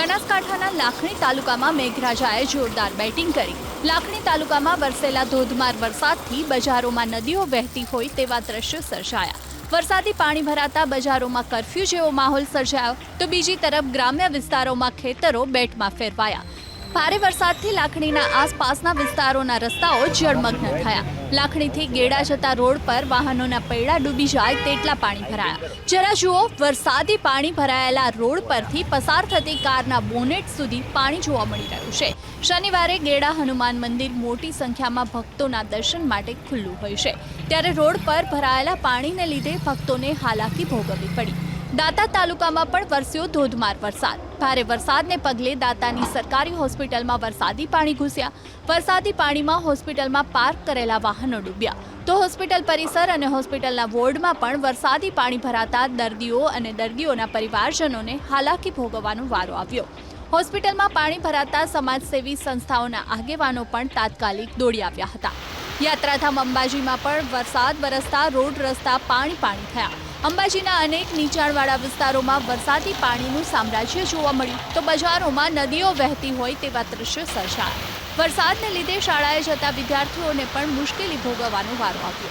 બનાસકાંઠાના લાખણી તાલુકામાં મેઘરાજાએ જોરદાર બેટિંગ કરી। લાખણી તાલુકામાં વરસેલા ધોધમાર વરસાદથી બજારોમાં નદીઓ વહેતી હોય તેવા દ્રશ્યો સર્જાયા। વરસાદી પાણી ભરાતા બજારોમાં કર્ફ્યુ જેવો માહોલ સર્જાયો તો બીજી તરફ ગ્રામ્ય વિસ્તારોમાં ખેતરો બેટમાં ફેરવાયા। ભારે વરસાદથી લાખણીના આસપાસના વિસ્તારોના રસ્તાઓ જળમગ્ન થયા। લાખણીથી ગેડા જતા રોડ પર વાહનોના પૈડા ડૂબી જાય તેટલા પાણી ભરાયા। જરા જુઓ, વરસાદી પાણી ભરાયેલા રોડ પરથી પસાર થતી કારના બોનેટ સુધી પાણી જોવા મળી રહ્યું છે। શનિવારે ગેડા હનુમાન મંદિર મોટી સંખ્યામાં ભક્તોના દર્શન માટે ખુલ્લું હોય છે, ત્યારે રોડ પર ભરાયેલા પાણીને લીધે ભક્તોને હાલાકી ભોગવવી પડી। દાંતા તાલુકામાં પણ વરસ્યો ધોધમાર વરસાદ। ભારે વરસાદને પગલે દાંતાની સરકારી હોસ્પિટલમાં વરસાદી પાણી ઘૂસ્યા। વરસાદી પાણીમાં હોસ્પિટલમાં પાર્ક કરેલા વાહનો ડૂબ્યા તો હોસ્પિટલ પરિસર અને હોસ્પિટલના વોર્ડમાં પણ વરસાદી પાણી ભરાતા દર્દીઓ અને દર્દીઓના પરિવારજનોને હાલાકી ભોગવવાનો વારો આવ્યો। હોસ્પિટલમાં પાણી ભરાતા સમાજસેવી સંસ્થાઓના આગેવાનો પણ તાત્કાલિક દોડી આવ્યા હતા। યાત્રાધામ અંબાજીમાં પણ વરસાદ વરસતા રોડ રસ્તા પાણી થયા। અંબાજીના અનેક નીચાણવાળા વિસ્તારોમાં વરસાદી પાણીનું સામ્રાજ્ય જોવા મળ્યું તો બજારોમાં નદીઓ વહેતી હોય તેવા દ્રશ્યો સર્જાયા। વરસાદને લીધે શાળાએ જતા વિદ્યાર્થીઓને પણ મુશ્કેલી ભોગવવાનો વારો આવ્યો।